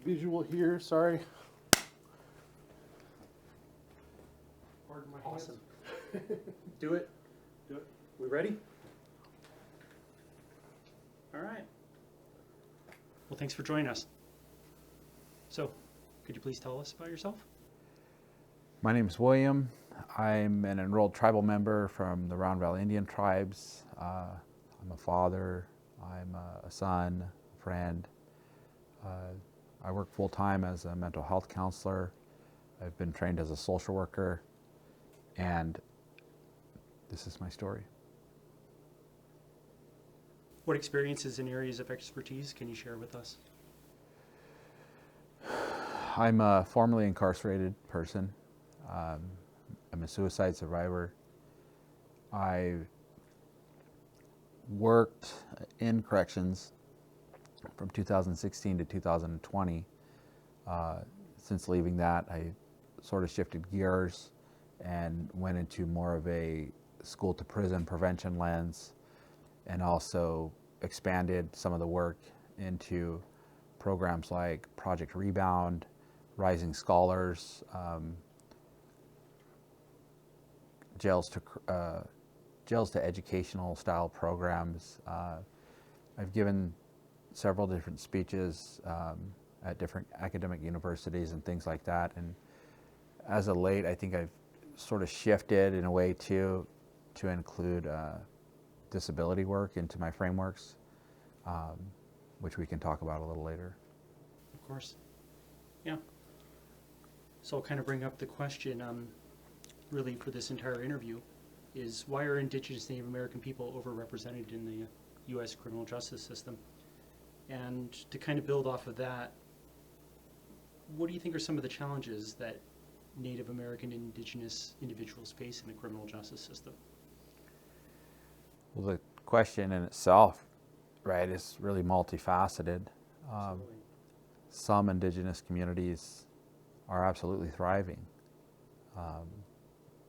visual here, sorry. Pardon my Awesome. hands. Do it. Do it. We ready? All right. Well, thanks for joining us. So, could you please tell us about yourself? My name is William. I'm an enrolled tribal member from the Round Valley Indian tribes. I'm a father, I'm a son, a friend. I work full-time as a mental health counselor. I've been trained as a social worker, and this is my story. What experiences and areas of expertise can you share with us? I'm a formerly incarcerated person. I'm a suicide survivor. I worked in corrections from 2016 to 2020. Since leaving that, I sort of shifted gears and went into more of a school to prison prevention lens, and also expanded some of the work into programs like Project Rebound, Rising Scholars, jails to educational style programs. I've given several different speeches at different academic universities and things like that. And as of late, I think I've sort of shifted in a way to include disability work into my frameworks, which we can talk about a little later. Of course. Yeah. So I'll kind of bring up the question, really for this entire interview, is why are Indigenous Native American people overrepresented in the U.S. criminal justice system? And to kind of build off of that, what do you think are some of the challenges that Native American Indigenous individuals face in the criminal justice system? Well, the question in itself, right, is really multifaceted. Some Indigenous communities are absolutely thriving.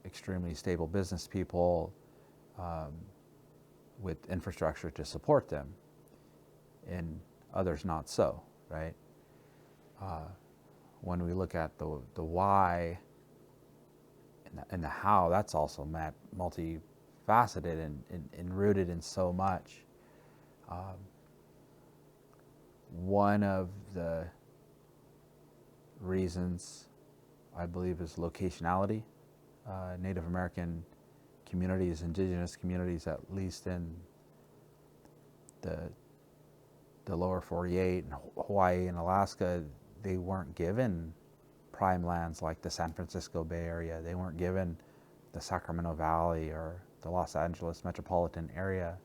Extremely stable business people with infrastructure to support them, and others not so, right? When we look at the why and the how, that's also multifaceted and rooted in so much. One of the reasons, I believe, is locationality. Native American communities, Indigenous communities, at least in the lower 48 and Hawaii and Alaska, they weren't given prime lands like the San Francisco Bay Area. They weren't given the Sacramento Valley or the Los Angeles metropolitan area.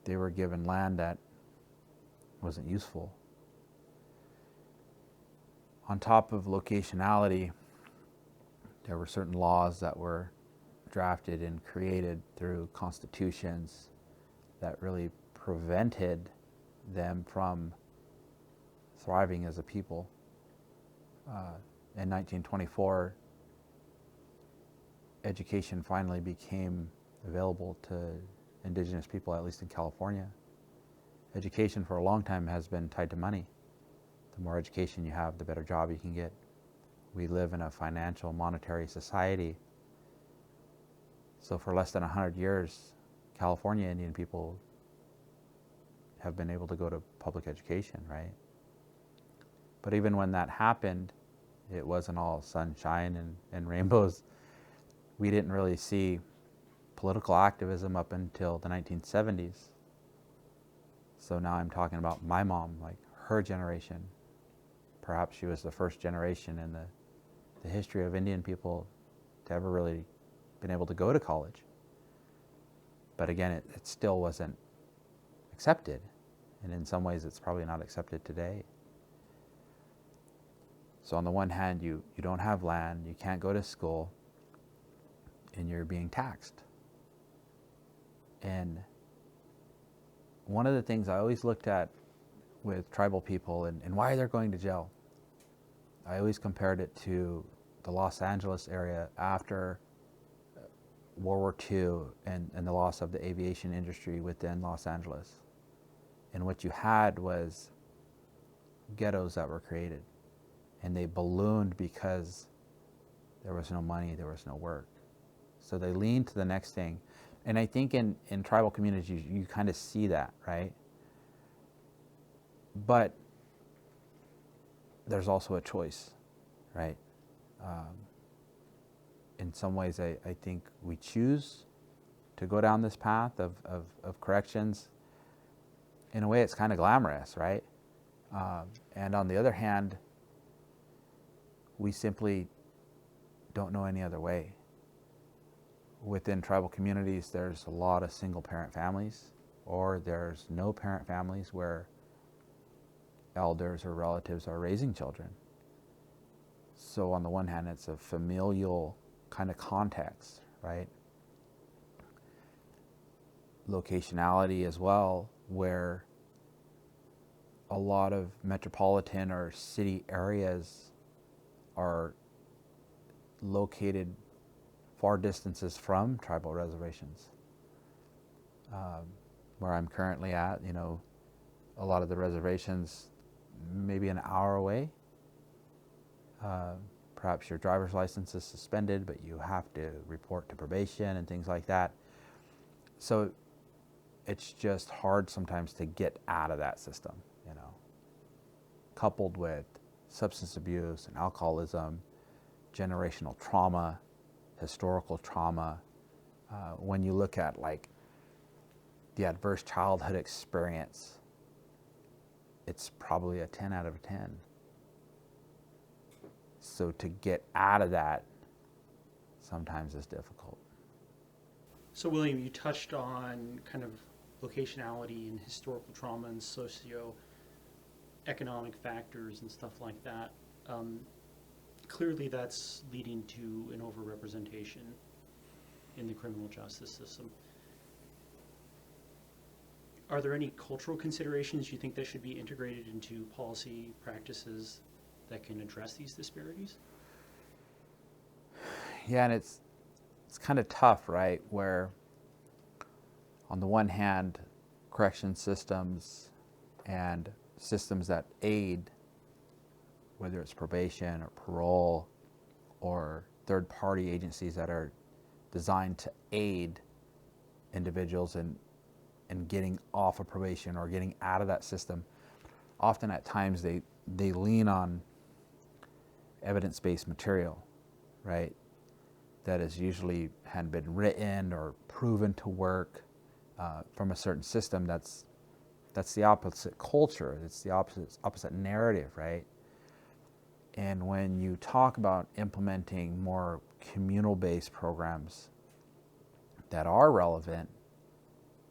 They were given land that wasn't useful. On top of locationality, there were certain laws that were drafted and created through constitutions that really prevented them from thriving as a people. In 1924, education finally became available to Indigenous people, at least in California. Education for a long time has been tied to money. The more education you have, the better job you can get. We live in a financial, monetary society. So for less than 100 years, California Indian people have been able to go to public education, right? But even when that happened, it wasn't all sunshine and rainbows. We didn't really see political activism up until the 1970s. So now I'm talking about my mom, like her generation. Perhaps she was the first generation in the history of Indian people to ever really been able to go to college. But again, it still wasn't accepted. And in some ways, it's probably not accepted today. So on the one hand, you don't have land, you can't go to school, and you're being taxed. And one of the things I always looked at with tribal people and why they're going to jail, I always compared it to the Los Angeles area after World War II and the loss of the aviation industry within Los Angeles. And what you had was ghettos that were created, and they ballooned because there was no money, there was no work. So they leaned to the next thing. And I think in tribal communities, you kind of see that, right? But there's also a choice, right? In some ways, I think we choose to go down this path of corrections. In a way, it's kind of glamorous, right? And on the other hand, we simply don't know any other way. Within tribal communities, there's a lot of single parent families, or there's no parent families where elders or relatives are raising children. So on the one hand, it's a familial kind of context, right? Locationality as well, where a lot of metropolitan or city areas are located far distances from tribal reservations. Where I'm currently at, a lot of the reservations maybe an hour away. Perhaps your driver's license is suspended, but you have to report to probation and things like that. So it's just hard sometimes to get out of that system, coupled with substance abuse and alcoholism, generational trauma, historical trauma. When you look at like the adverse childhood experience, it's probably a 10 out of 10. So to get out of that sometimes is difficult. So William, you touched on kind of locationality and historical trauma and socio-economic factors and stuff like that. Clearly that's leading to an overrepresentation in the criminal justice system. Are there any cultural considerations you think that should be integrated into policy practices that can address these disparities? Yeah, and it's kind of tough, right? Where on the one hand, correction systems and systems that aid, whether it's probation or parole or third-party agencies that are designed to aid individuals in getting off of probation or getting out of that system, often at times they lean on evidence-based material, right? That is usually had been written or proven to work from a certain system. That's the opposite culture. It's the opposite narrative, right? And when you talk about implementing more communal-based programs that are relevant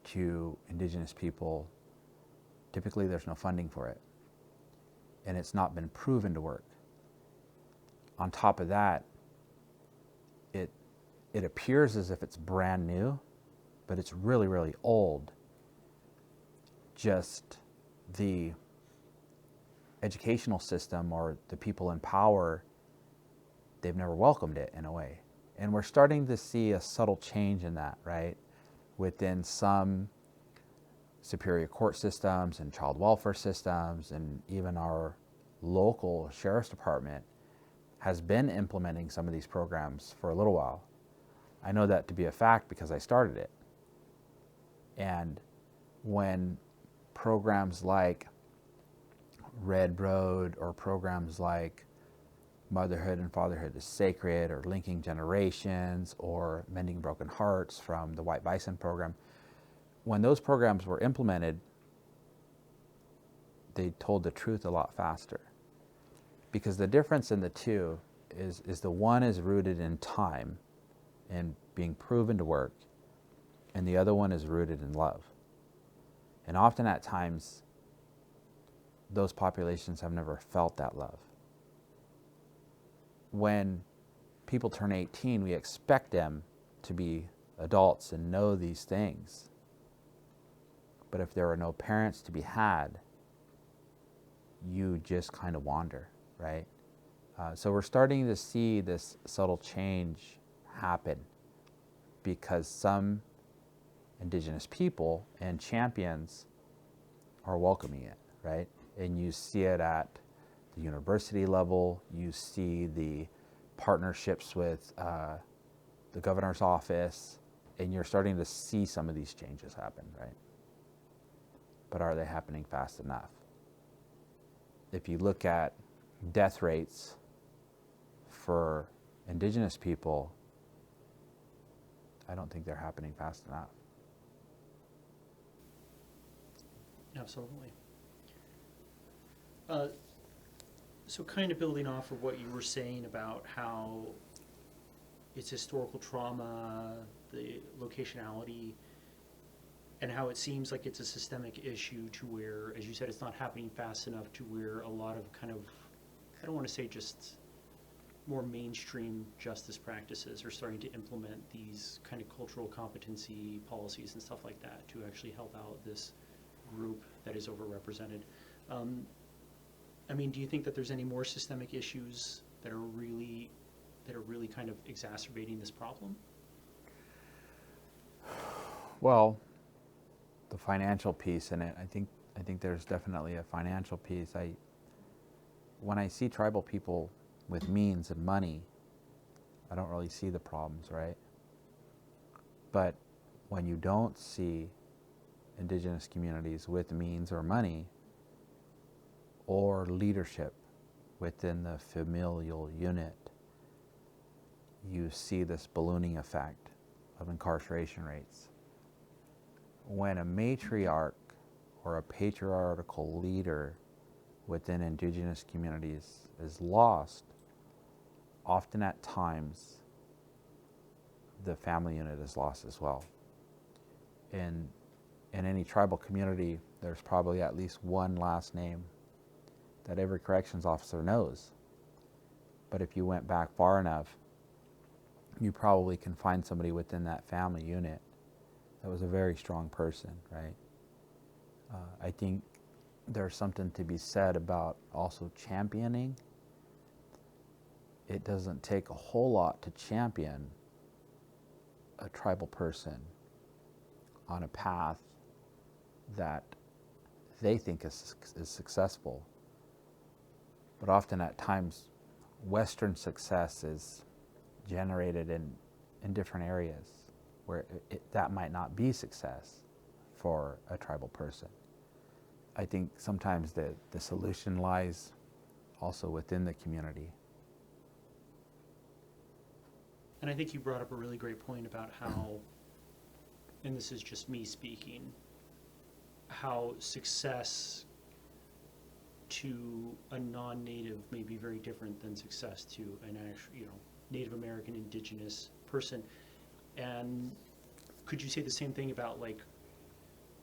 to Indigenous people, typically there's no funding for it. And it's not been proven to work. On top of that, it appears as if it's brand new, but it's really, really old. Just the educational system or the people in power, they've never welcomed it in a way. And we're starting to see a subtle change in that, right? Within some superior court systems and child welfare systems, and even our local sheriff's department has been implementing some of these programs for a little while. I know that to be a fact because I started it. And when programs like Red Road or programs like Motherhood and Fatherhood is Sacred or Linking Generations or Mending Broken Hearts from the White Bison program, when those programs were implemented, they told the truth a lot faster. Because the difference in the two is the one is rooted in time and being proven to work, and the other one is rooted in love. And often at times, those populations have never felt that love. When people turn 18, we expect them to be adults and know these things. But if there are no parents to be had, you just kind of wander, right? So we're starting to see this subtle change happen because some Indigenous people and champions are welcoming it, right? And you see it at the university level. You see the partnerships with the governor's office, and you're starting to see some of these changes happen, right? But are they happening fast enough? If you look at death rates for Indigenous people, I don't think they're happening fast enough. Absolutely. So kind of building off of what you were saying about how it's historical trauma, the locationality, and how it seems like it's a systemic issue to where, as you said, it's not happening fast enough to where a lot of kind of, I don't want to say just more mainstream justice practices are starting to implement these kind of cultural competency policies and stuff like that to actually help out this group that is overrepresented. I mean, do you think that there's any more systemic issues that are really kind of exacerbating this problem? Well, the financial piece in it, I think there's definitely a financial piece. When I see tribal people with means and money, I don't really see the problems, right? But when you don't see Indigenous communities with means or money or leadership within the familial unit, you see this ballooning effect of incarceration rates. When a matriarch or a patriarchal leader within Indigenous communities is lost, often at times the family unit is lost as well. In any tribal community, there's probably at least one last name that every corrections officer knows. But if you went back far enough, you probably can find somebody within that family unit that was a very strong person, right? I think there's something to be said about also championing. It doesn't take a whole lot to champion a tribal person on a path that they think is successful. But often at times, Western success is generated in different areas where that might not be success for a tribal person. I think sometimes the solution lies also within the community. And I think you brought up a really great point about how, and this is just me speaking, how success to a non-native may be very different than success to an actual, Native American Indigenous person. And could you say the same thing about like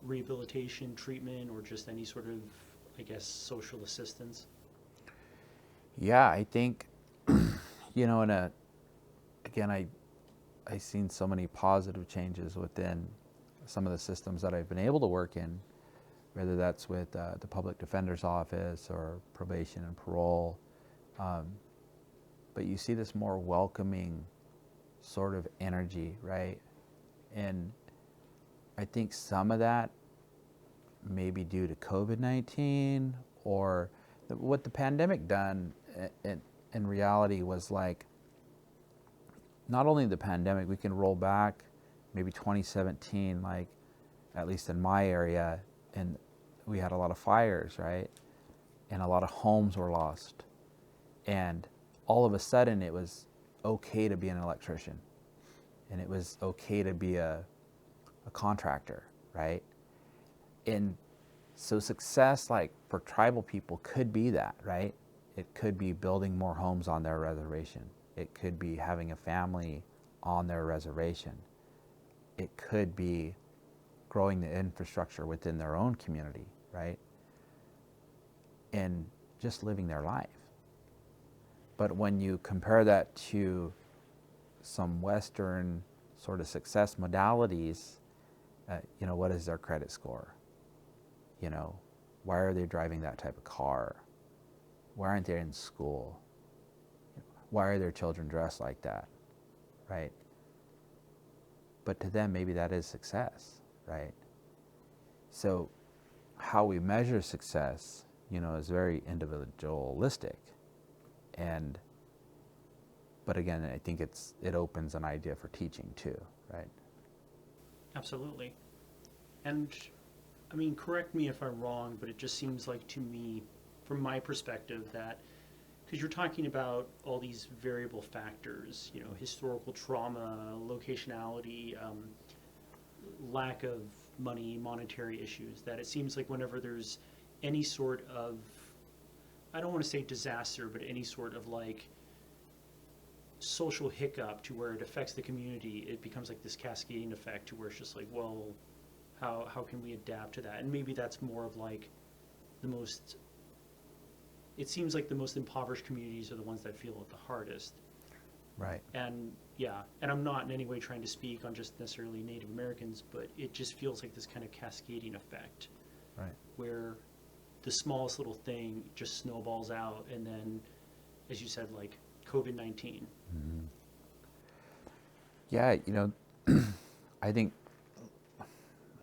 rehabilitation, treatment, or just any sort of, I guess, social assistance? Yeah, I think, again, I've seen so many positive changes within some of the systems that I've been able to work in, whether that's with the public defender's office or probation and parole. But you see this more welcoming sort of energy, right? And I think some of that may be due to COVID-19, or what the pandemic done in reality was like, not only the pandemic, we can roll back maybe 2017, like at least in my area, and we had a lot of fires, right? And a lot of homes were lost. And all of a sudden it was okay to be an electrician, and it was okay to be a contractor, right? And so success, like for tribal people, could be that, right? It could be building more homes on their reservation. It could be having a family on their reservation. It could be growing the infrastructure within their own community, right? And just living their life. But when you compare that to some Western sort of success modalities, what is their credit score? Why are they driving that type of car? Why aren't they in school? Why are their children dressed like that, right? But to them, maybe that is success, right? So how we measure success is very individualistic. But again, I think it opens an idea for teaching too, right? Absolutely. And I mean, correct me if I'm wrong, but it just seems like to me, from my perspective, that because you're talking about all these variable factors, historical trauma, locationality, lack of money, monetary issues, that it seems like whenever there's any sort of, I don't want to say disaster, but any sort of like social hiccup to where it affects the community, it becomes like this cascading effect to where it's just like, well, how can we adapt to that? And maybe that's more of like it seems like the most impoverished communities are the ones that feel it the hardest. Right. And yeah, and I'm not in any way trying to speak on just necessarily Native Americans, but it just feels like this kind of cascading effect. Right. Where the smallest little thing just snowballs out, and then, as you said, like COVID-19. Mm-hmm. Yeah, I think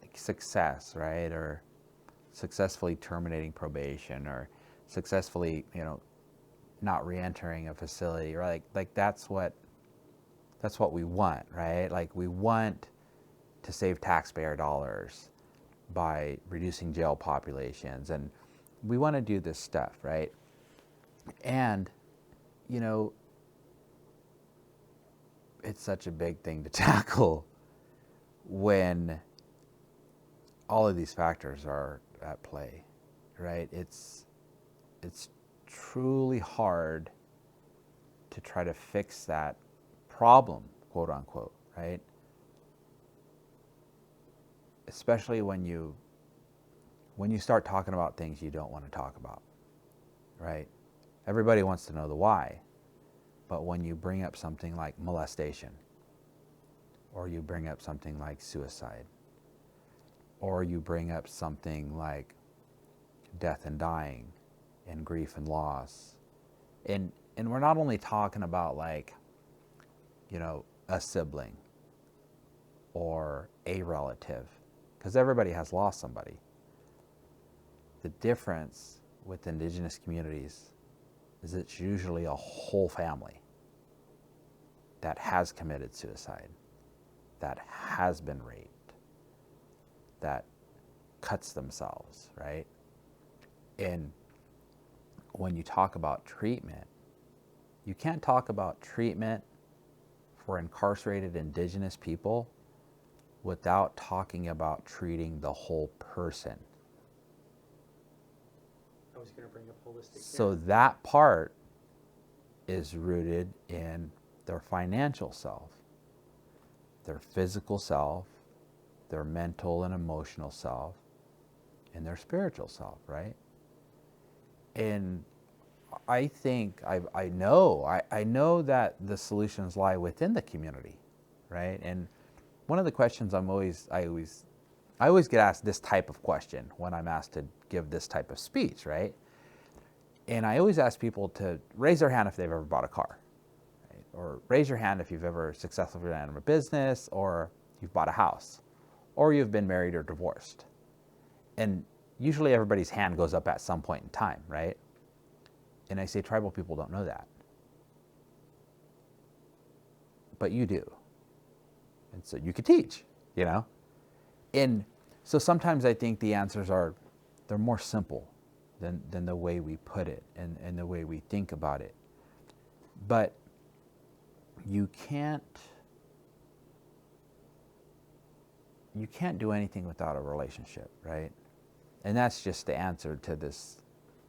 like success, right, or successfully terminating probation, or successfully, not re-entering a facility, or like that's what we want, right? Like we want to save taxpayer dollars by reducing jail populations, and we want to do this stuff, right? And it's such a big thing to tackle when all of these factors are at play, right? It's truly hard to try to fix that problem, quote unquote, right? Especially when you start talking about things you don't want to talk about, right? Everybody wants to know the why, but when you bring up something like molestation, or you bring up something like suicide, or you bring up something like death and dying, and grief and loss, and we're not only talking about like, a sibling or a relative, because everybody has lost somebody. The difference with Indigenous communities is it's usually a whole family that has committed suicide, that has been raped, that cuts themselves, right? And when you talk about treatment, you can't talk about treatment for incarcerated Indigenous people without talking about treating the whole person. I was going to bring up holistic. So that part is rooted in their financial self, their physical self, their mental and emotional self, and their spiritual self, right? And I think I know that the solutions lie within the community, right? And one of the questions I always get asked this type of question when I'm asked to give this type of speech, right? And I always ask people to raise their hand if they've ever bought a car, right? Or raise your hand if you've ever successfully ran a business, or you've bought a house, or you've been married or divorced. And usually everybody's hand goes up at some point in time, right? And I say tribal people don't know that. But you do. And so you could teach, And so sometimes I think the answers they're more simple than the way we put it and the way we think about it. But you can't do anything without a relationship, right? And that's just the answer to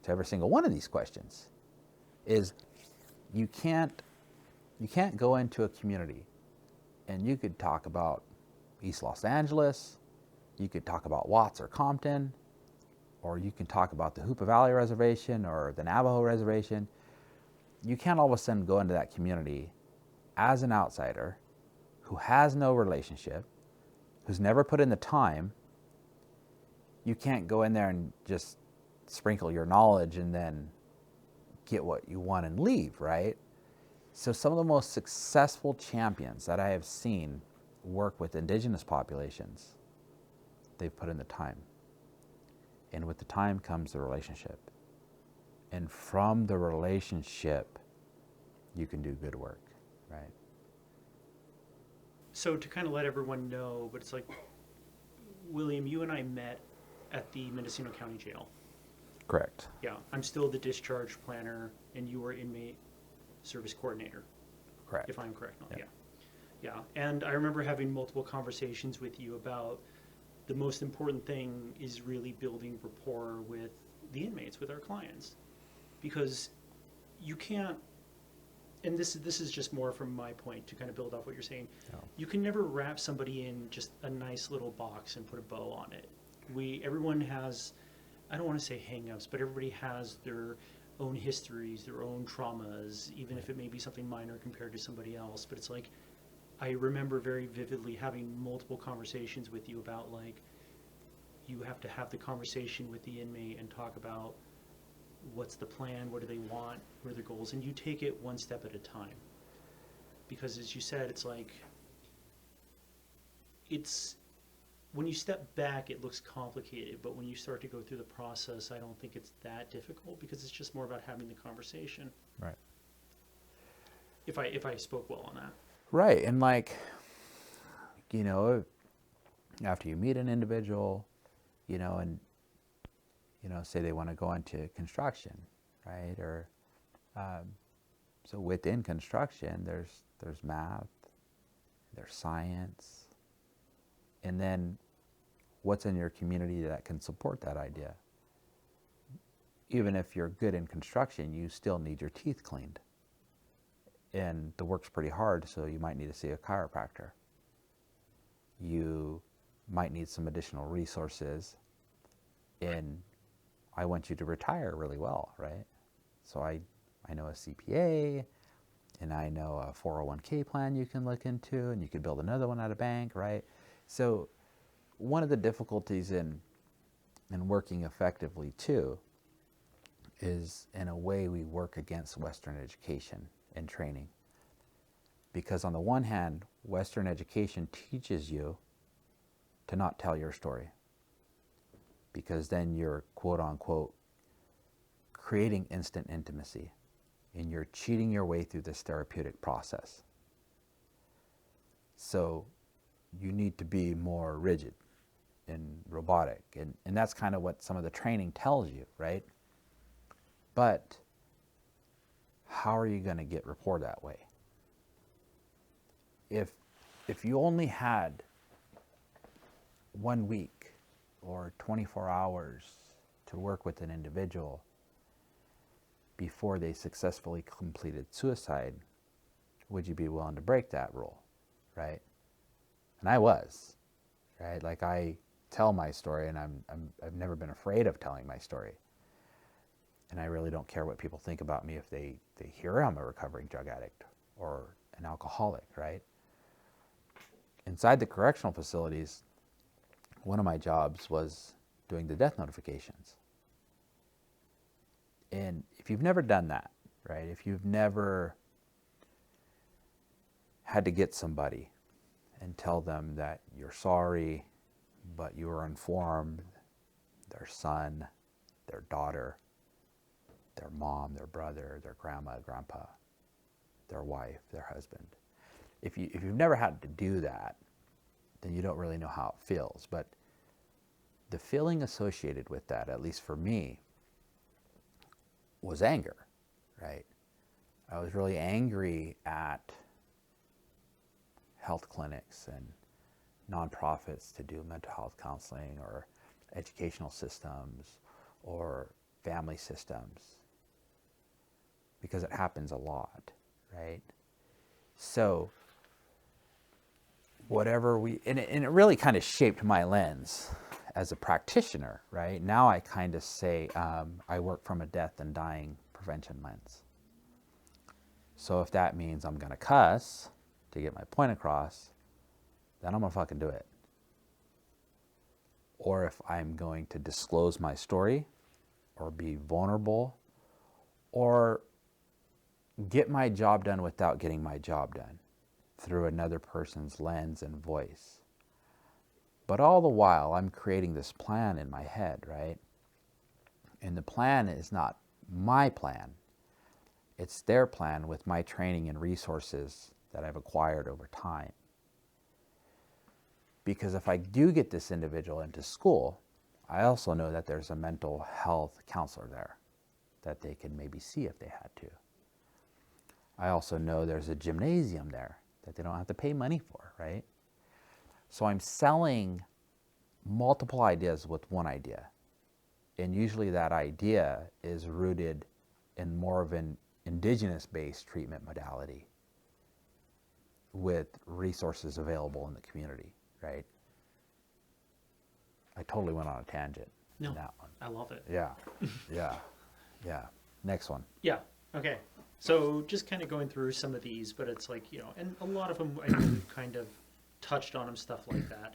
every single one of these questions, is you can't go into a community and you could talk about East Los Angeles, you could talk about Watts or Compton, or you can talk about the Hoopa Valley Reservation or the Navajo Reservation. You can't all of a sudden go into that community as an outsider who has no relationship, who's never put in the time. You can't go in there and just sprinkle your knowledge and then get what you want and leave, right? So some of the most successful champions that I have seen work with Indigenous populations, they've put in the time. And with the time comes the relationship. And from the relationship, you can do good work, right? So to kind of let everyone know, but it's like, William, you and I met at the Mendocino County Jail. Correct. Yeah, I'm still the discharge planner, and you were inmate service coordinator, Correct. if I'm correct. No, Yeah. yeah. And I remember having multiple conversations with you about the most important thing is really building rapport with the inmates, with our clients, because you can't. And this is just more from my point to kind of build off what you're saying. Yeah. You can never wrap somebody in just a nice little box and put a bow on it. Everyone has, I don't want to say hang-ups, but everybody has their own histories, their own traumas, even if it may be something minor compared to somebody else. But it's like, I remember very vividly having multiple conversations with you about, like, you have to have the conversation with the inmate and talk about what's the plan, what do they want, what are their goals, and you take it one step at a time. Because as you said, it's like, when you step back, it looks complicated, but when you start to go through the process, I don't think it's that difficult, because it's just more about having the conversation. Right. If I spoke well on that. Right. And like, you know, after you meet an individual, you know, and, you know, say they want to go into construction, right? Or, so within construction, there's math, there's science, and then what's in your community that can support that idea? Even if you're good in construction, you still need your teeth cleaned. And the work's pretty hard, so you might need to see a chiropractor. You might need some additional resources. And I want you to retire really well, right? So I know a CPA, and I know a 401k plan you can look into, and you could build another one at a bank, right? So one of the difficulties in working effectively too is, in a way, we work against Western education and training. Because on the one hand, Western education teaches you to not tell your story, because then you're, quote unquote, creating instant intimacy, and you're cheating your way through this therapeutic process. So you need to be more rigid and robotic, and that's kind of what some of the training tells you, right? But how are you going to get rapport that way? If you only had 1 week or 24 hours to work with an individual before they successfully completed suicide, would you be willing to break that rule, right? And I was, right? Like, I tell my story, and I've never been afraid of telling my story. And I really don't care what people think about me if they hear I'm a recovering drug addict or an alcoholic, right? Inside the correctional facilities, one of my jobs was doing the death notifications. And if you've never done that, right? If you've never had to get somebody and tell them that you're sorry, but you were informed, their son, their daughter, their mom, their brother, their grandma, grandpa, their wife, their husband. If you've never had to do that, then you don't really know how it feels. But the feeling associated with that, at least for me, was anger, right? I was really angry at health clinics and nonprofits to do mental health counseling, or educational systems, or family systems, because it happens a lot, right? So whatever and it really kind of shaped my lens as a practitioner, right? Now I kind of say I work from a death and dying prevention lens. So if that means I'm going to cuss to get my point across, then I'm going to fucking do it. Or if I'm going to disclose my story, or be vulnerable, or get my job done without getting my job done through another person's lens and voice. But all the while, I'm creating this plan in my head, right? And the plan is not my plan. It's their plan with my training and resources that I've acquired over time. Because if I do get this individual into school, I also know that there's a mental health counselor there that they can maybe see if they had to. I also know there's a gymnasium there that they don't have to pay money for, right? So I'm selling multiple ideas with one idea. And usually that idea is rooted in more of an indigenous-based treatment modality with resources available in the community, right? I totally went on a tangent No, in that one. I love it. Yeah, yeah. Next one. Yeah. Okay. So just kind of going through some of these, but it's like, you know, and a lot of them I know we've kind of touched on them, stuff like that.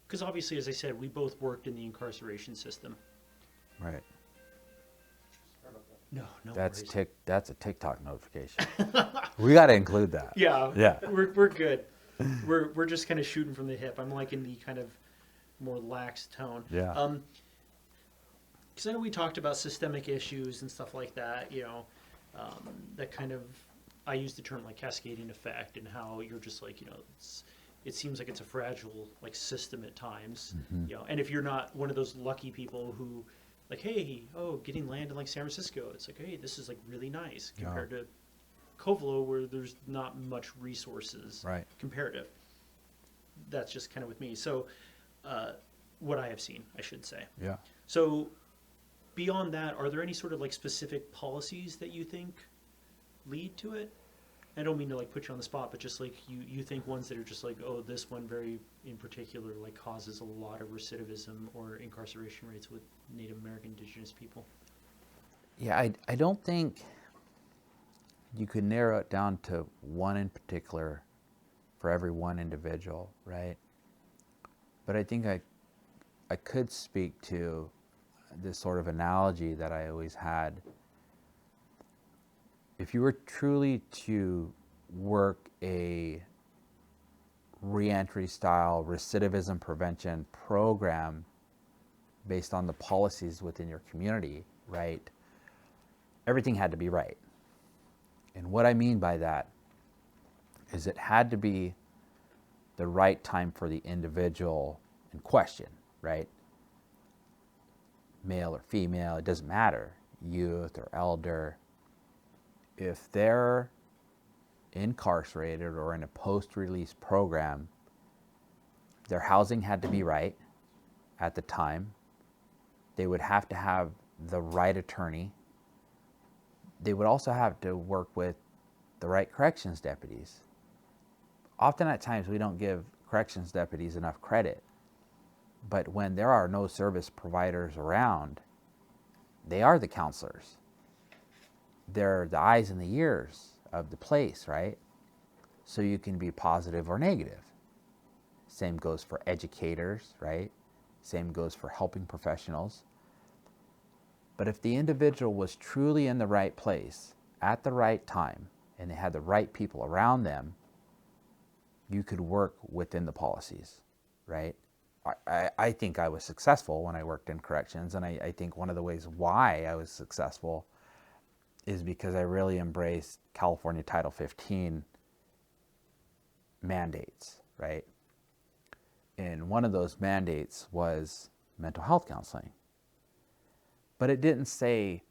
Because obviously, as I said, we both worked in the incarceration system. Right. No That's worries. that's a TikTok notification. We got to include that. Yeah. Yeah. We're good. We're just kind of shooting from the hip. I'm liking the kind of more lax tone. Yeah. Because I know we talked about systemic issues and stuff like that, you know, that kind of, I use the term like cascading effect and how you're just like, you know, it seems like it's a fragile like system at times, you know, and if you're not one of those lucky people who like, hey, getting land in like San Francisco, it's like, hey, this is like really nice compared to Covelo where there's not much resources Right. comparative. That's just kind of with me. So what I have seen, I should say. Yeah. So beyond that, are there any sort of like specific policies that you think lead to it? I don't mean to like put you on the spot, but just like you think ones that are just like, oh, this one very in particular like causes a lot of recidivism or incarceration rates with Native American Indigenous people. Yeah, I don't think you could narrow it down to one in particular for every one individual, right? But I think I could speak to this sort of analogy that I always had. If you were truly to work a reentry style recidivism prevention program based on the policies within your community, right? Everything had to be right. And what I mean by that is it had to be the right time for the individual in question, right? Male or female, it doesn't matter, youth or elder. If they're incarcerated or in a post-release program, their housing had to be right at the time. They would have to have the right attorney. They would also have to work with the right corrections deputies. Often at times we don't give corrections deputies enough credit, but when there are no service providers around, they are the counselors. They're the eyes and the ears of the place, right? So you can be positive or negative. Same goes for educators, right? Same goes for helping professionals. But if the individual was truly in the right place at the right time and they had the right people around them, you could work within the policies, right? I think I was successful when I worked in corrections, and I think one of the ways why I was successful is because I really embraced California Title 15 mandates, right? And one of those mandates was mental health counseling. But it didn't say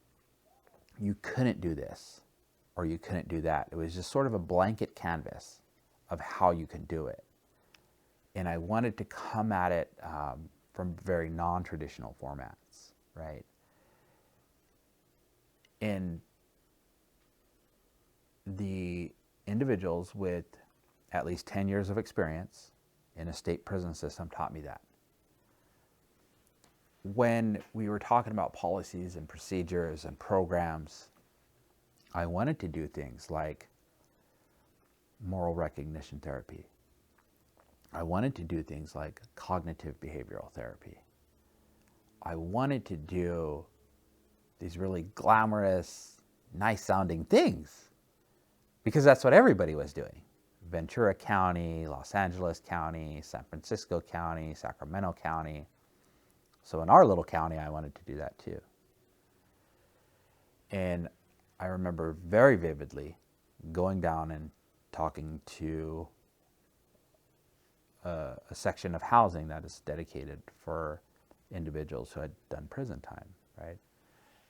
you couldn't do this or you couldn't do that. It was just sort of a blanket canvas of how you can do it. And I wanted to come at it from very non-traditional formats, right? And the individuals with at least 10 years of experience in a state prison system taught me that. When we were talking about policies and procedures and programs, I wanted to do things like moral recognition therapy. I wanted to do things like cognitive behavioral therapy. I wanted to do these really glamorous, nice sounding things because that's what everybody was doing. Ventura County, Los Angeles County, San Francisco County, Sacramento County. So in our little county, I wanted to do that too. And I remember very vividly going down and talking to a section of housing that is dedicated for individuals who had done prison time, right?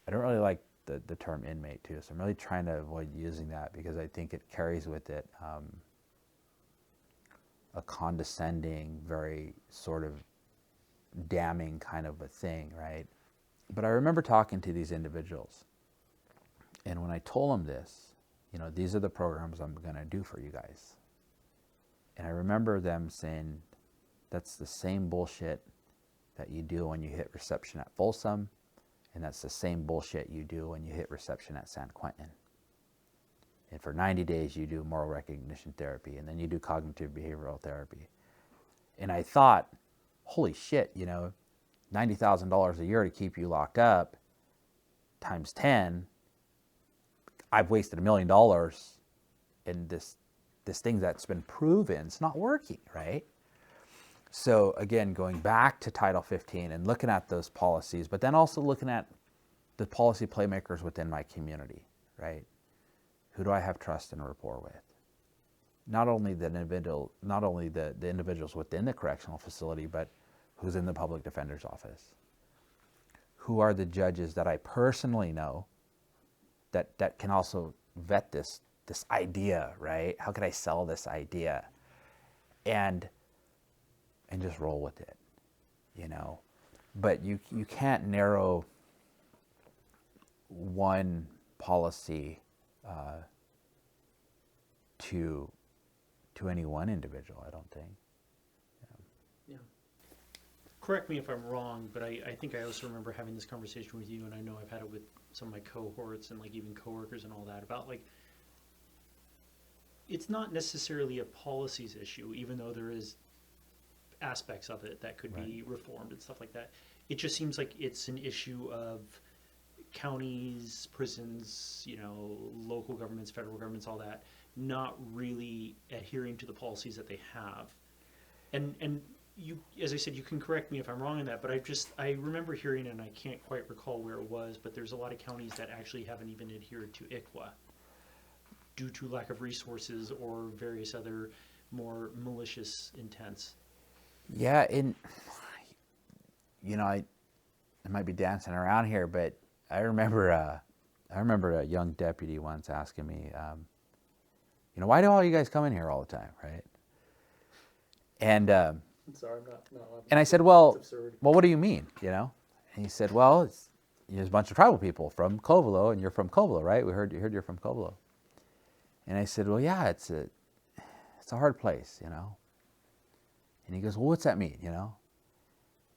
I don't really like the term inmate too, so I'm really trying to avoid using that because I think it carries with it a condescending, very sort of damning kind of a thing, right? But I remember talking to these individuals, and when I told them this, these are the programs I'm going to do for you guys. And I remember them saying, that's the same bullshit that you do when you hit reception at Folsom, and that's the same bullshit you do when you hit reception at San Quentin. And for 90 days, you do moral recognition therapy, and then you do cognitive behavioral therapy. And I thought, holy shit, $90,000 a year to keep you locked up times 10, I've wasted $1 million in this thing that's been proven it's not working, right? So again, going back to Title 15 and looking at those policies, but then also looking at the policy playmakers within my community, right? Who do I have trust and rapport with? Not only the individuals within the correctional facility, but who's in the public defender's office? Who are the judges that I personally know that can also vet this idea, right? How could I sell this idea? And just roll with it, But you can't narrow one policy to any one individual, I don't think. Yeah. Correct me if I'm wrong, but I think I also remember having this conversation with you, and I know I've had it with some of my cohorts and like even coworkers and all that about like, it's not necessarily a policies issue, even though there is aspects of it that could be reformed and stuff like that. It just seems like it's an issue of counties, prisons, local governments, federal governments, all that, not really adhering to the policies that they have. And you, as I said, you can correct me if I'm wrong in that, but I remember hearing, and I can't quite recall where it was, but there's a lot of counties that actually haven't even adhered to ICWA due to lack of resources or various other more malicious intents. Yeah, I might be dancing around here, but I remember a young deputy once asking me, why do all you guys come in here all the time, right? And I'm sorry, I'm not laughing. and I said, It's well, absurd. what do you mean, And he said, well, there's a bunch of tribal people from Covelo, and you're from Covelo, right? We heard you're from Covelo. And I said, well, yeah, it's a hard place, And he goes, well, what's that mean,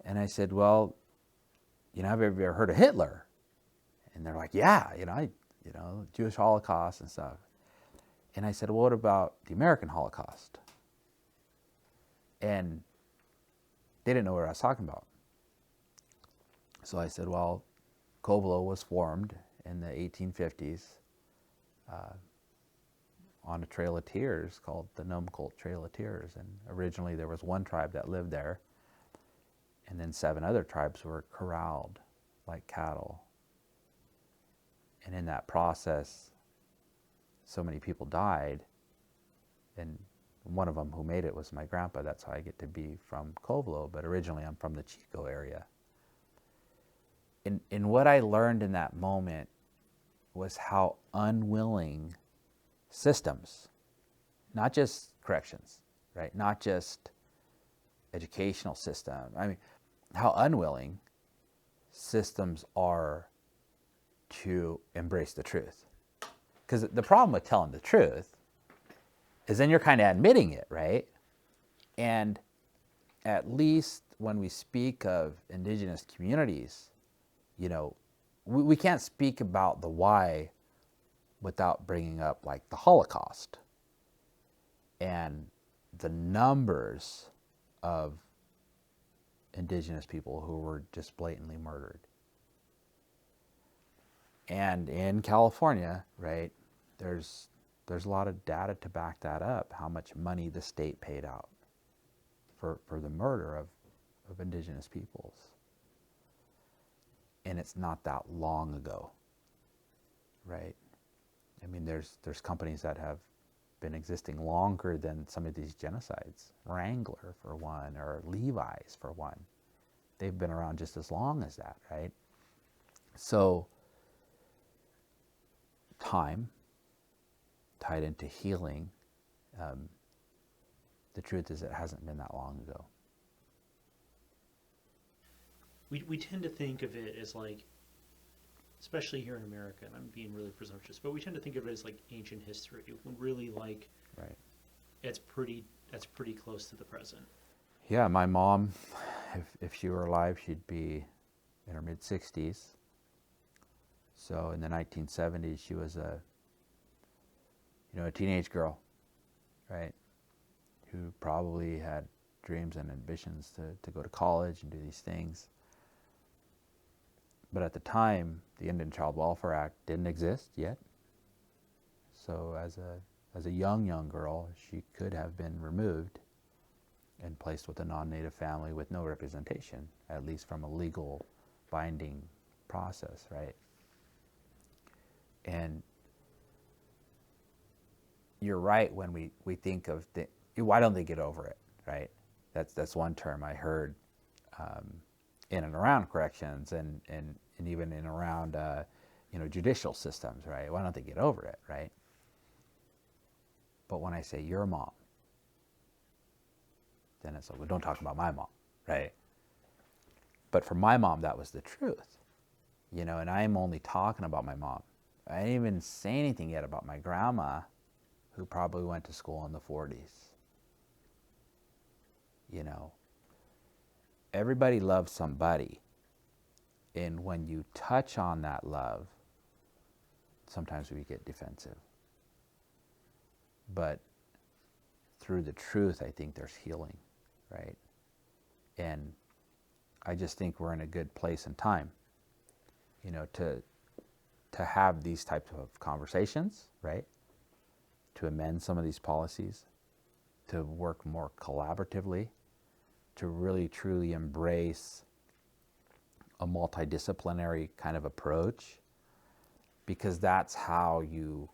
And I said, well, have you ever heard of Hitler? And they're like, yeah, Jewish Holocaust and stuff. And I said, well, what about the American Holocaust? And they didn't know what I was talking about. So I said, well, Covelo was formed in the 1850s on a Trail of Tears called the Numcult Trail of Tears. And originally there was one tribe that lived there, and then 7 other tribes were corralled like cattle. And in that process, so many people died, and one of them who made it was my grandpa. That's how I get to be from Covelo, but originally I'm from the Chico area. And what I learned in that moment was how unwilling systems, not just corrections, right? Not just educational system. I mean, how unwilling systems are to embrace the truth. Because the problem with telling the truth is then you're kind of admitting it, right? And at least when we speak of Indigenous communities, we can't speak about the why without bringing up like the Holocaust and the numbers of Indigenous people who were just blatantly murdered. And in California, right, there's a lot of data to back that up, how much money the state paid out for the murder of Indigenous peoples. And it's not that long ago. right? I mean, there's companies that have been existing longer than some of these genocides. Wrangler, for one, or Levi's, for one. They've been around just as long as that, right? So, time tied into healing, the truth is it hasn't been that long ago. We tend to think of it as like, especially here in America, and I'm being really presumptuous, but we tend to think of it as like ancient history, when really like Right. that's pretty close to the present. Yeah, my mom, if she were alive, she'd be in her mid-60s. So in the 1970s, she was a teenage girl, right, who probably had dreams and ambitions to go to college and do these things. But at the time, the Indian Child Welfare Act didn't exist yet. So as a young girl, she could have been removed and placed with a non-native family with no representation, at least from a legal binding process, right? And you're right when we think of why don't they get over it, right? That's one term I heard in and around corrections and even in and around judicial systems, right? Why don't they get over it, right? But when I say your mom, then it's like, well, don't talk about my mom, right? But for my mom, that was the truth, and I'm only talking about my mom. I didn't even say anything yet about my grandma, who probably went to school in the 40s. Everybody loves somebody. And when you touch on that love, sometimes we get defensive. But through the truth, I think there's healing, right? And I just think we're in a good place and time, to have these types of conversations, right? To amend some of these policies, to work more collaboratively, to really truly embrace a multidisciplinary kind of approach, because that's how you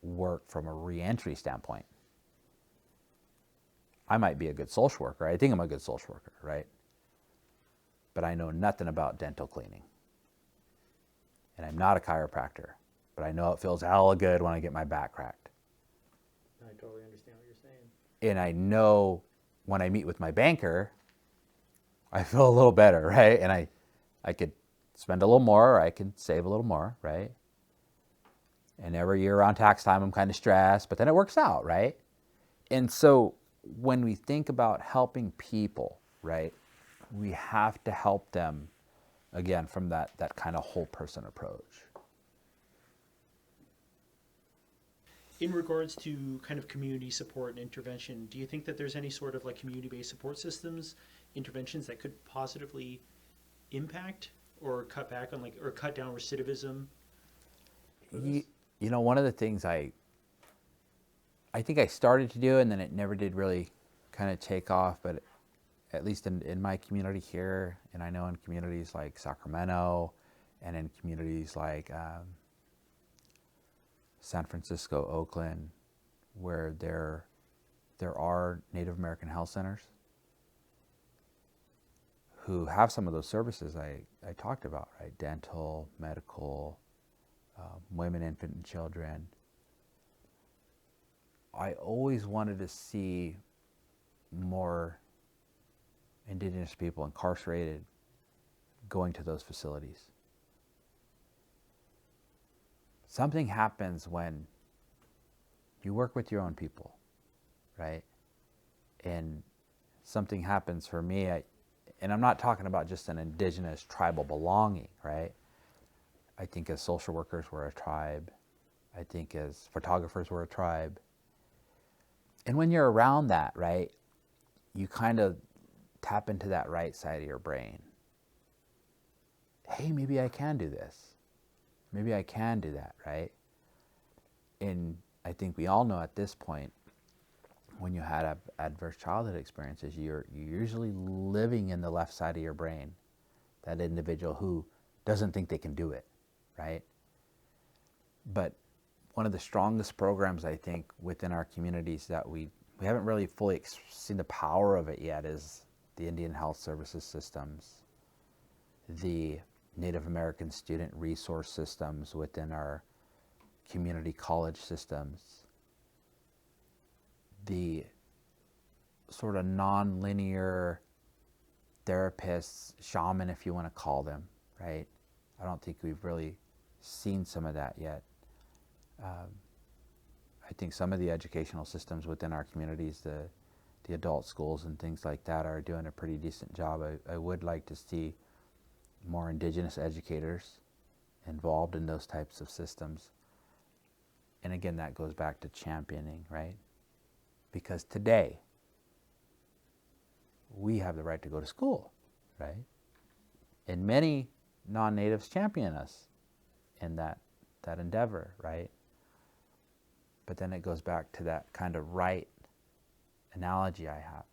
work from a reentry standpoint. I might be a good social worker. I think I'm a good social worker, right? But I know nothing about dental cleaning. And I'm not a chiropractor, but I know it feels hella good when I get my back cracked. I totally understand what you're saying. And I know when I meet with my banker, I feel a little better, right? And I could spend a little more, or I could save a little more, right? And every year around tax time, I'm kind of stressed, but then it works out, right? And so when we think about helping people, right, we have to help them, again, from that kind of whole person approach. In regards to kind of community support and intervention, do you think that there's any sort of like community-based support systems, interventions that could positively impact or cut back on or cut down recidivism? One of the things I think I started to do, and then it never did really kind of take off, but at least in my community here, and I know in communities like Sacramento and in communities like San Francisco, Oakland, where there are Native American health centers who have some of those services I talked about, right? Dental, medical, women, infant, and children. I always wanted to see more Indigenous people incarcerated going to those facilities. Something happens when you work with your own people, right? And something happens for me, and I'm not talking about just an Indigenous tribal belonging, right? I think as social workers, we're a tribe. I think as photographers, we're a tribe. And when you're around that, right, you kind of tap into that right side of your brain. Hey, maybe I can do this. Maybe I can do that, right? And I think we all know at this point, when you had adverse childhood experiences, you're usually living in the left side of your brain, that individual who doesn't think they can do it, right? But one of the strongest programs, I think, within our communities that we haven't really fully seen the power of it yet is the Indian Health Services systems, the Native American student resource systems within our community college systems, the sort of non-linear therapists, shaman, if you want to call them, right? I don't think we've really seen some of that yet. I think some of the educational systems within our communities, the adult schools and things like that, are doing a pretty decent job. I would like to see more Indigenous educators involved in those types of systems. And again, that goes back to championing, right? Because today, we have the right to go to school, right? And many non-natives champion us in that endeavor, right? But then it goes back to that kind of right analogy I have.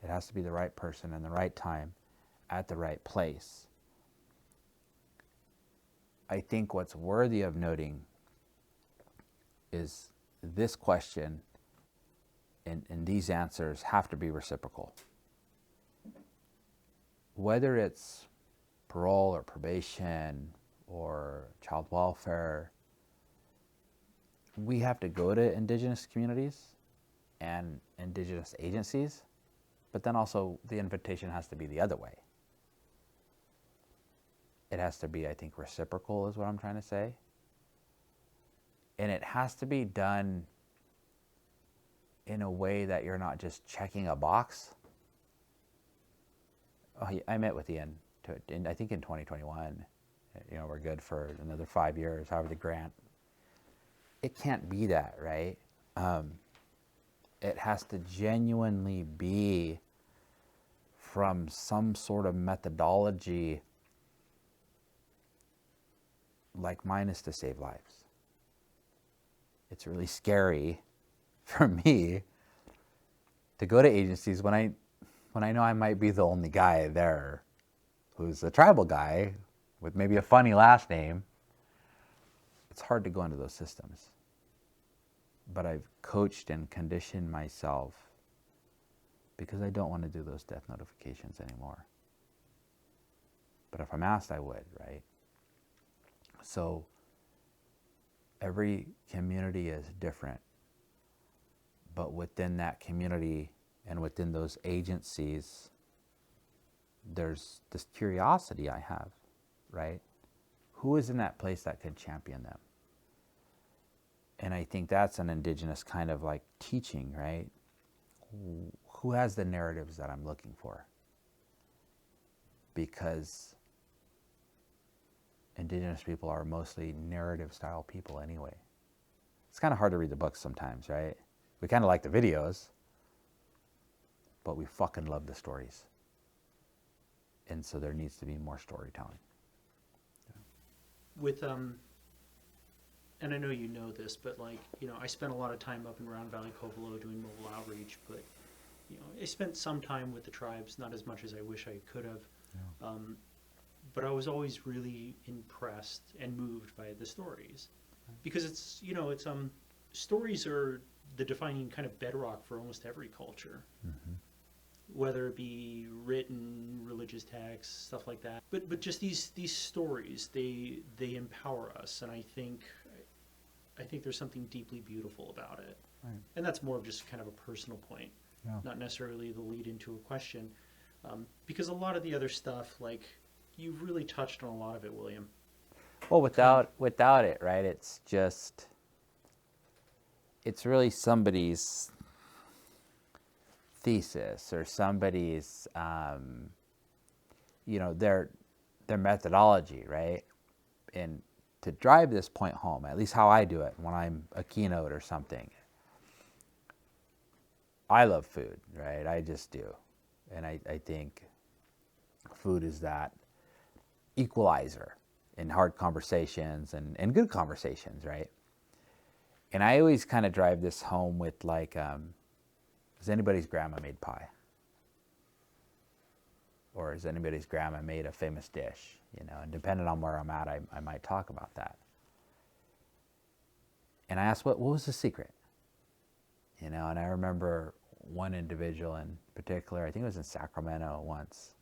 It has to be the right person in the right time at the right place. I think what's worthy of noting is this question and these answers have to be reciprocal. Whether it's parole or probation or child welfare, we have to go to Indigenous communities and Indigenous agencies, but then also the invitation has to be the other way. It has to be, I think, reciprocal is what I'm trying to say. And it has to be done in a way that you're not just checking a box. Oh, I met with Ian, I think in 2021. We're good for another 5 years, however the grant. It can't be that, right? It has to genuinely be from some sort of methodology, like mine is to save lives. It's really scary for me to go to agencies when I know I might be the only guy there who's a tribal guy with maybe a funny last name. It's hard to go into those systems. But I've coached and conditioned myself because I don't want to do those death notifications anymore. But if I'm asked, I would, right? So every community is different. But within that community and within those agencies, there's this curiosity I have, right? Who is in that place that could champion them? And I think that's an Indigenous kind of like teaching, right? Who has the narratives that I'm looking for? Because Indigenous people are mostly narrative style people anyway. It's kind of hard to read the books sometimes, right? We kind of like the videos, but we fucking love the stories. And so there needs to be more storytelling. With and I know you know this, but I spent a lot of time up in Round Valley Covelo doing mobile outreach, but I spent some time with the tribes, not as much as I wish I could have. Yeah. But I was always really impressed and moved by the stories, because it's stories are the defining kind of bedrock for almost every culture. Mm-hmm. Whether it be written, religious texts, stuff like that. But just these stories, they empower us, and I think there's something deeply beautiful about it. Right. And that's more of just kind of a personal point, not necessarily the lead into a question. Because a lot of the other stuff, you've really touched on a lot of it, William. Well, without it, right, it's really somebody's thesis or somebody's, their methodology, right? And to drive this point home, at least how I do it when I'm a keynote or something, I love food, right? I just do. And I think food is that equalizer in hard conversations and good conversations, right? And I always kind of drive this home with has anybody's grandma made pie? Or has anybody's grandma made a famous dish? And depending on where I'm at, I might talk about that. And I asked, what was the secret? You know, and I remember one individual in particular, I think it was in Sacramento once,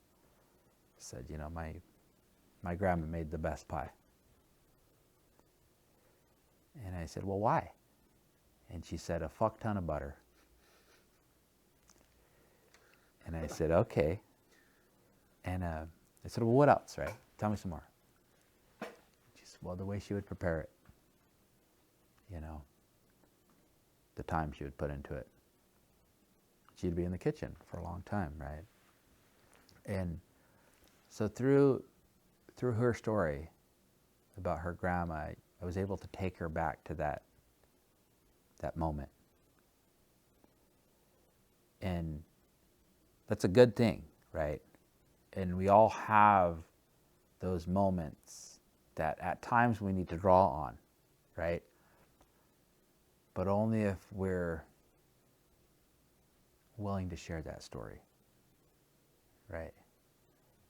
said, you know, my grandma made the best pie. And I said, well, why? And she said, a fuck ton of butter. And I said, okay. And I said, well, what else, right? Tell me some more. She said, well, the way she would prepare it, you know, the time she would put into it. She'd be in the kitchen for a long time, right? And so through her story about her grandma, I was able to take her back to that moment. And that's a good thing, right? And we all have those moments that at times we need to draw on, right? But only if we're willing to share that story, right?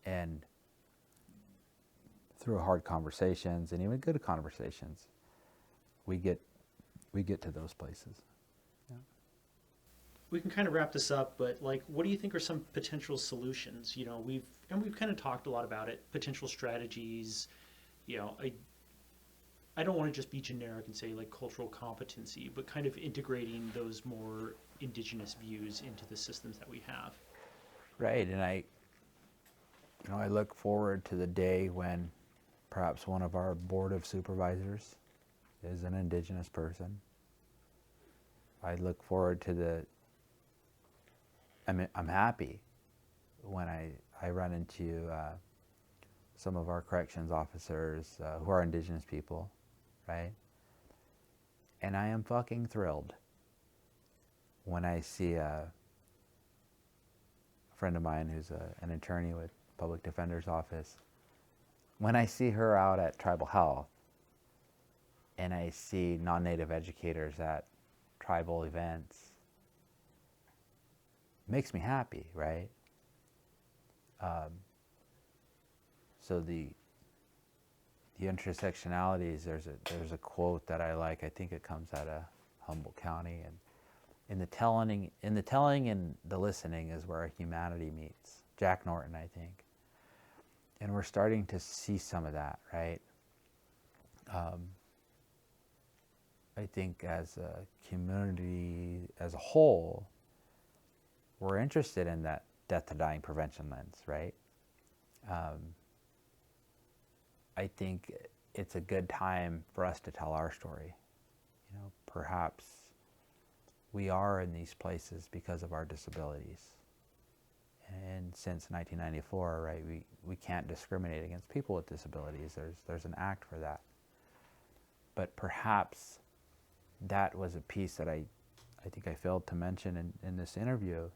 And through hard conversations and even good conversations, we get to those places. Yeah. We can kind of wrap this up, but like, what do you think are some potential solutions? You know, we've kind of talked a lot about it, potential strategies. You know, I don't want to just be generic and say like cultural competency, but kind of integrating those more Indigenous views into the systems that we have. Right, and I look forward to the day when perhaps one of our board of supervisors is an Indigenous person. I look forward to I'm happy when I run into some of our corrections officers who are Indigenous people, right? And I am fucking thrilled when I see a friend of mine who's an attorney with Public Defender's Office, when I see her out at Tribal Health and I see non-native educators at tribal events, it makes me happy, right? So the intersectionalities, there's a quote that I like, I think it comes out of Humboldt County, and in the telling and the listening is where humanity meets. Jack Norton, I think. And we're starting to see some of that, right? I think as a community as a whole, we're interested in that death to dying prevention lens, right? I think it's a good time for us to tell our story. You know, perhaps we are in these places because of our disabilities. And since 1994, right, we can't discriminate against people with disabilities. There's an act for that. But perhaps that was a piece that I think I failed to mention in this interview.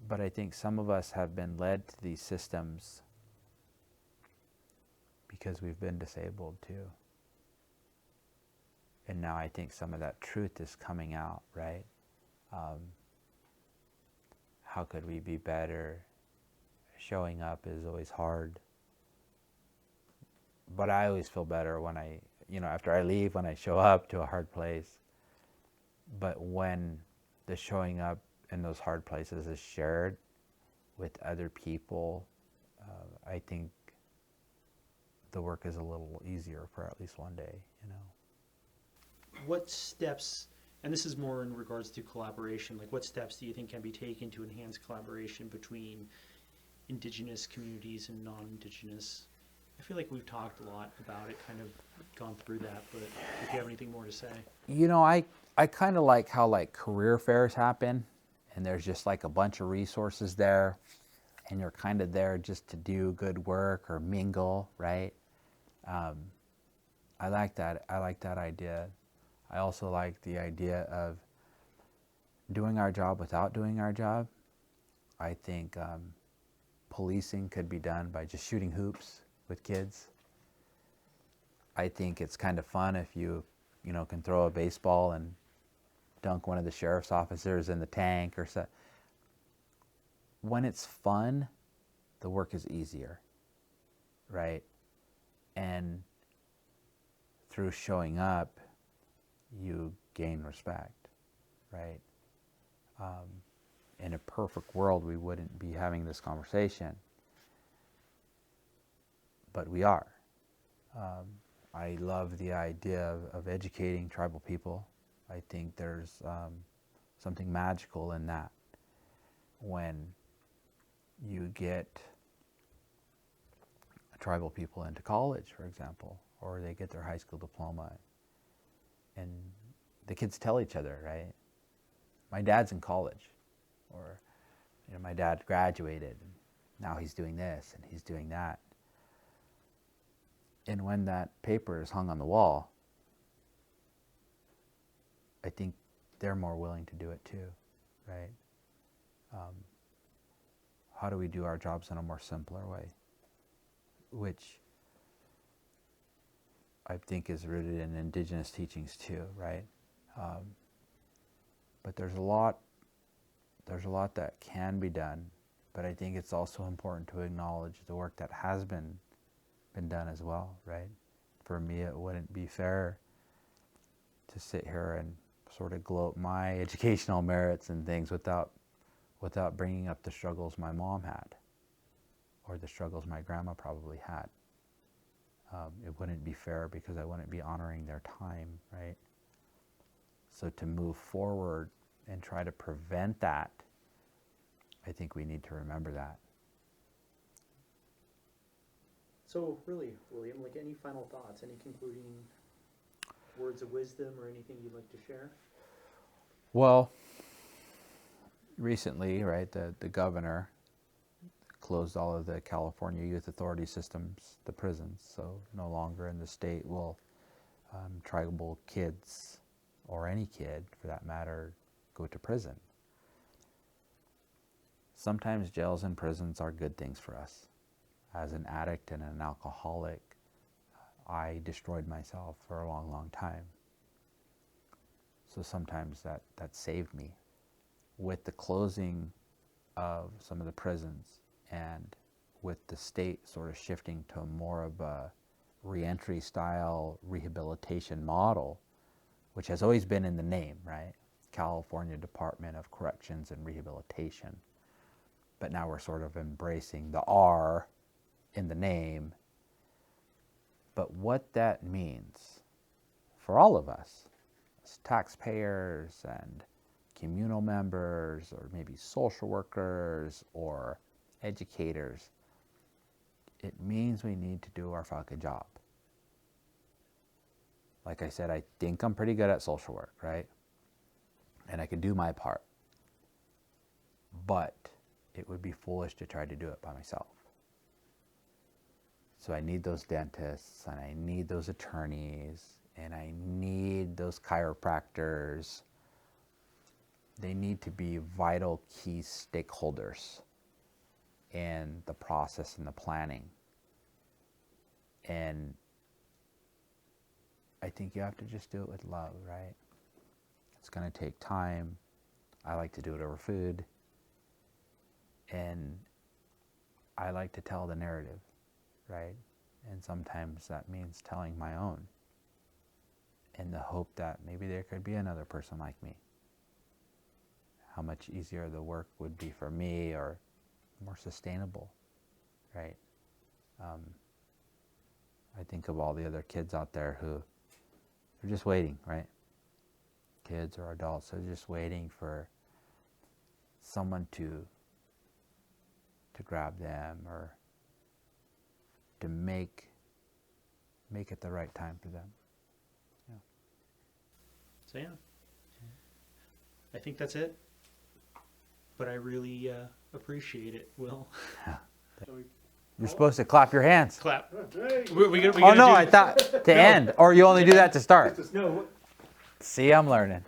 But I think some of us have been led to these systems because we've been disabled too. And now I think some of that truth is coming out, right? How could we be better? Showing up is always hard. But I always feel better when after I leave, when I show up to a hard place. But when the showing up in those hard places is shared with other people, I think the work is a little easier for at least one day, you know. What steps, and this is more in regards to collaboration, like what steps do you think can be taken to enhance collaboration between Indigenous communities and non-Indigenous? I feel like we've talked a lot about it, kind of gone through that, but if you have anything more to say. You know, I kind of like how like career fairs happen and there's just like a bunch of resources there and you're kind of there just to do good work or mingle, right? I like that. I like that idea. I also like the idea of doing our job without doing our job. I think policing could be done by just shooting hoops with kids. I think it's kind of fun if you can throw a baseball and dunk one of the sheriff's officers in the tank or so. When it's fun, the work is easier, right? And through showing up, you gain respect, right? In a perfect world, we wouldn't be having this conversation, but we are. I love the idea of educating tribal people. I think there's something magical in that. When you get tribal people into college, for example, or they get their high school diploma, and the kids tell each other, right? My dad's in college, or my dad graduated, and now he's doing this and he's doing that. And when that paper is hung on the wall, I think they're more willing to do it too, right? How do we do our jobs in a more simpler way? Which I think is rooted in Indigenous teachings too, right? But there's a lot that can be done, but I think it's also important to acknowledge the work that has been done as well, right? For me, it wouldn't be fair to sit here and sort of gloat my educational merits and things without bringing up the struggles my mom had, or the struggles my grandma probably had. It wouldn't be fair because I wouldn't be honoring their time, right? So to move forward and try to prevent that, I think we need to remember that. So really, William, like any final thoughts, any concluding words of wisdom or anything you'd like to share? Well, recently, right, the governor closed all of the California Youth Authority systems, the prisons, so no longer in the state will tribal kids, or any kid for that matter, go to prison. Sometimes jails and prisons are good things for us. As an addict and an alcoholic, I destroyed myself for a long, long time. So sometimes that saved me. With the closing of some of the prisons, and with the state sort of shifting to more of a reentry style rehabilitation model, which has always been in the name, right? California Department of Corrections and Rehabilitation. But now we're sort of embracing the R in the name. But what that means for all of us as taxpayers and communal members, or maybe social workers or educators, it means we need to do our fucking job. Like I said, I think I'm pretty good at social work, right? And I can do my part. But it would be foolish to try to do it by myself. So I need those dentists, and I need those attorneys, and I need those chiropractors. They need to be vital key stakeholders in the process and the planning. And I think you have to just do it with love, right? It's going to take time. I like to do it over food. And I like to tell the narrative, right? And sometimes that means telling my own, in the hope that maybe there could be another person like me. How much easier the work would be for me, or more sustainable, right? I think of all the other kids out there who are just waiting, right? Kids or adults are just waiting for someone to grab them, or to make it the right time for them. Yeah. So yeah, I think that's it. But I really appreciate it, Will. You're supposed to clap your hands. Clap. Hey. Oh no, I thought to end, or you only do that to start. No. See, I'm learning.